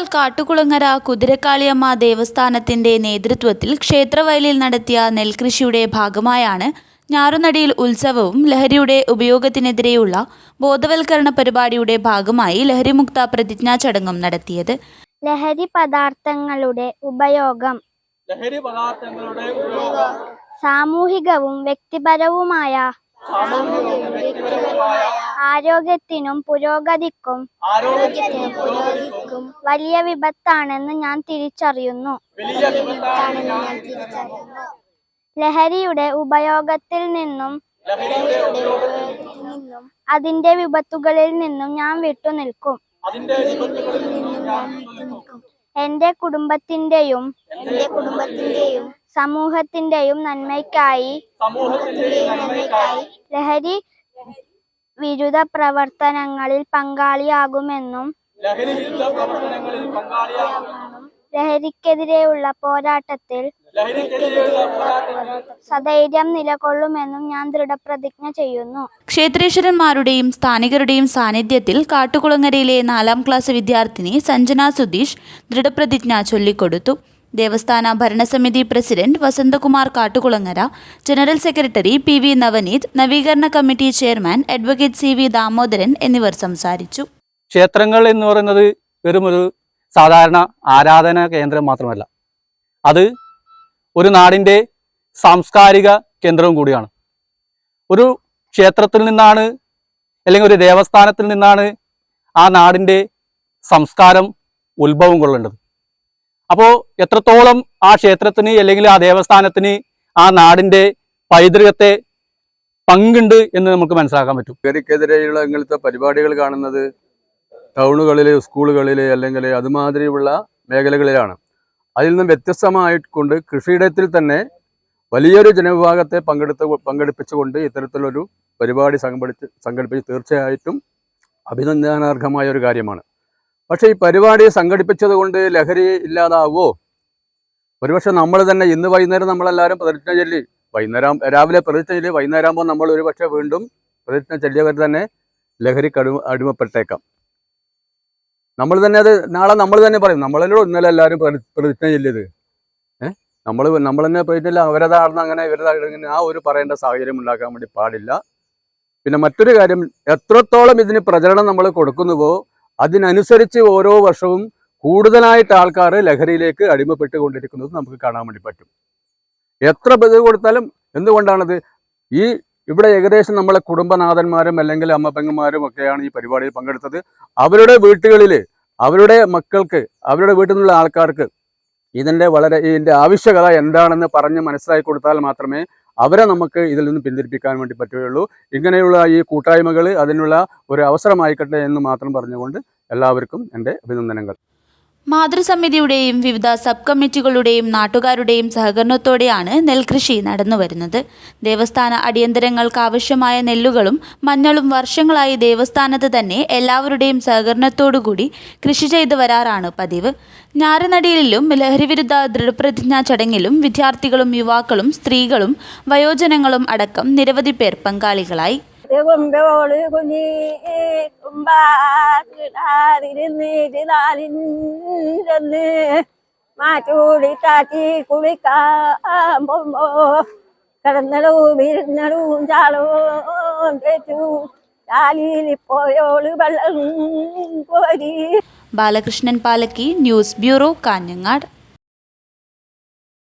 ആറ്റുകാൽ കാട്ടുകുളങ്ങര കുതിരക്കാളിയമ്മ ദേവസ്ഥാനത്തിന്റെ നേതൃത്വത്തിൽ ക്ഷേത്രവയലിൽ നടത്തിയ നെൽകൃഷിയുടെ ഭാഗമായാണ് ഞാറുനടിയിൽ ഉത്സവവും ലഹരിയുടെ ഉപയോഗത്തിനെതിരെയുള്ള ബോധവൽക്കരണ പരിപാടിയുടെ ഭാഗമായി ലഹരിമുക്ത പ്രതിജ്ഞാ ചടങ്ങും നടത്തിയത്. ലഹരി പദാർത്ഥങ്ങളുടെ ഉപയോഗം സാമൂഹികവും വ്യക്തിപരവുമായ ആരോഗ്യത്തിനും പുരോഗതിക്കും വലിയ വിപത്താണെന്ന് ഞാൻ തിരിച്ചറിയുന്നു. ലഹരിയുടെ ഉപയോഗത്തിൽ നിന്നും അതിന്റെ വിപത്തുകളിൽ നിന്നും ഞാൻ വിട്ടുനിൽക്കും. എന്റെ കുടുംബത്തിന്റെയും സമൂഹത്തിന്റെയും നന്മയ്ക്കായി ലഹരി വിരുദ്ധ പ്രവർത്തനങ്ങളിൽ പങ്കാളിയാകുമെന്നും ലഹരിക്കെതിരെയുള്ള പോരാട്ടത്തിൽ സധൈര്യം നിലകൊള്ളുമെന്നും ഞാൻ ദൃഢപ്രതിജ്ഞ ചെയ്യുന്നു. ക്ഷേത്രേശ്വരന്മാരുടെയും സ്ഥാനികരുടെയും സാന്നിധ്യത്തിൽ കാട്ടുകുളങ്ങരയിലെ 4ാം ക്ലാസ് വിദ്യാർത്ഥിനി സഞ്ജന സുധീഷ് ദൃഢപ്രതിജ്ഞ ചൊല്ലിക്കൊടുത്തു. ദേവസ്ഥാന ഭരണസമിതി president Vasanthakumar Kattukulangara, general secretary PV Navaneeth, നവീകരണ committee chairman advocate CV Damodaran എന്നിവർ സംസാരിച്ചു. ക്ഷേത്രങ്ങൾ എന്ന് പറയുന്നത് വെറുമൊരു സാധാരണ ആരാധനാ കേന്ദ്രം മാത്രമല്ല, അത് ഒരു നാടിൻ്റെ സാംസ്കാരിക കേന്ദ്രവും കൂടിയാണ്. ഒരു ക്ഷേത്രത്തിൽ നിന്നാണ് അല്ലെങ്കിൽ ഒരു ദേവസ്ഥാനത്തിൽ നിന്നാണ് ആ നാടിൻ്റെ സംസ്കാരം ഉത്ഭവം കൊള്ളേണ്ടത്. അപ്പോൾ എത്രത്തോളം ആ ക്ഷേത്രത്തിന് അല്ലെങ്കിൽ ആ ദേവസ്ഥാനത്തിന് ആ നാടിൻ്റെ പൈതൃകത്തെ പങ്കുണ്ട് എന്ന് നമുക്ക് മനസ്സിലാക്കാൻ പറ്റും. ലഹരിക്കെതിരെയുള്ള ഇങ്ങനത്തെ പരിപാടികൾ കാണുന്നത് ടൗണുകളിൽ, സ്കൂളുകളിൽ അല്ലെങ്കിൽ അതുമാതിരിയുള്ള മേഖലകളിലാണ്. അതിൽ നിന്നും വ്യത്യസ്തമായിക്കൊണ്ട് കൃഷിയിടത്തിൽ തന്നെ വലിയൊരു ജനവിഭാഗത്തെ പങ്കെടുപ്പിച്ചുകൊണ്ട് ഇത്തരത്തിലൊരു പരിപാടി സംഘടിപ്പിച്ച് തീർച്ചയായിട്ടും അഭിനന്ദനാർഹമായ ഒരു കാര്യമാണ്. പക്ഷേ ഈ പരിപാടി സംഘടിപ്പിച്ചത് കൊണ്ട് ലഹരി ഇല്ലാതാവുമോ? ഒരുപക്ഷെ നമ്മൾ തന്നെ ഇന്ന് വൈകുന്നേരം നമ്മളെല്ലാവരും പ്രതിജ്ഞ ചൊല്ലി, രാവിലെ പ്രതിജ്ഞ ചൊല്ലി, വൈകുന്നേരം ആകുമ്പോൾ നമ്മൾ ഒരുപക്ഷെ വീണ്ടും പ്രതിജ്ഞ ചൊല്ലിയവർ തന്നെ ലഹരിക്ക് അടിമപ്പെട്ടേക്കാം. നമ്മൾ തന്നെ അത് നാളെ നമ്മൾ തന്നെ പറയും, നമ്മളല്ലോ ഇന്നലെ എല്ലാവരും പ്രതിജ്ഞ ചൊല്ലിയത്, നമ്മൾ തന്നെ പോയിട്ടില്ല, അവരതാണെന്ന് അങ്ങനെ ഇവരതാണെന്ന് ആ ഒരു പറയേണ്ട സാഹചര്യം ഉണ്ടാക്കാൻ വേണ്ടി പാടില്ല. പിന്നെ മറ്റൊരു കാര്യം, എത്രത്തോളം ഇതിന് പ്രചരണം നമ്മൾ കൊടുക്കുന്നുവോ അതിനനുസരിച്ച് ഓരോ വർഷവും കൂടുതലായിട്ട് ആൾക്കാർ ലഹരിയിലേക്ക് അടിമപ്പെട്ടുകൊണ്ടിരിക്കുന്നത് നമുക്ക് കാണാൻ വേണ്ടി പറ്റും. എത്ര ഇത് കൊടുത്താലും എന്തുകൊണ്ടാണത്? ഇവിടെ ഏകദേശം നമ്മളെ കുടുംബനാഥന്മാരും അല്ലെങ്കിൽ അമ്മപ്പെങ്ങന്മാരും ഒക്കെയാണ് ഈ പരിപാടിയിൽ പങ്കെടുത്തത്. അവരുടെ വീട്ടുകളിൽ അവരുടെ മക്കൾക്ക്, അവരുടെ വീട്ടിൽ നിന്നുള്ള ആൾക്കാർക്ക് ഇതിൻ്റെ ആവശ്യകത എന്താണെന്ന് പറഞ്ഞ് മനസ്സിലാക്കി കൊടുത്താൽ മാത്രമേ അവരെ നമുക്ക് ഇതിൽ നിന്ന് പിന്തിരിപ്പിക്കാൻ വേണ്ടി പറ്റുകയുള്ളൂ. ഇങ്ങനെയുള്ള ഈ കൂട്ടായ്മകൾ അതിനുള്ള ഒരു അവസരമായിക്കട്ടെ എന്ന് മാത്രം പറഞ്ഞുകൊണ്ട് എല്ലാവർക്കും എൻ്റെ അഭിനന്ദനങ്ങൾ. മാതൃസമിതിയുടെയും വിവിധ സബ് കമ്മിറ്റികളുടെയും നാട്ടുകാരുടെയും സഹകരണത്തോടെയാണ് നെൽകൃഷി നടന്നുവരുന്നത്. ദേവസ്ഥാന അടിയന്തരങ്ങൾക്കാവശ്യമായ നെല്ലുകളും മഞ്ഞളും വർഷങ്ങളായി ദേവസ്ഥാനത്ത് തന്നെ എല്ലാവരുടെയും സഹകരണത്തോടുകൂടി കൃഷി ചെയ്തു വരാറാണ് പതിവ്. ഞാറുനടിയിലും ലഹരിവിരുദ്ധ ദൃഢപ്രതിജ്ഞാ ചടങ്ങിലും വിദ്യാർത്ഥികളും യുവാക്കളും സ്ത്രീകളും വയോജനങ്ങളും അടക്കം നിരവധി പേർ പങ്കാളികളായി. കൊമ്പോള് കുഞ്ഞി കുമ്പാതിരുന്നിരുന്നാലിന്ന് മാറ്റൂടി കാറ്റി കുളിക്കാൻ പോകുമ്പോ കിടന്നടവും ഇരുന്നടവും ചാളവും തെറ്റു ചാലിയിൽ പോയോള് വെള്ളം കോരി. Balakrishnan Palakki, news bureau, Kanhangad.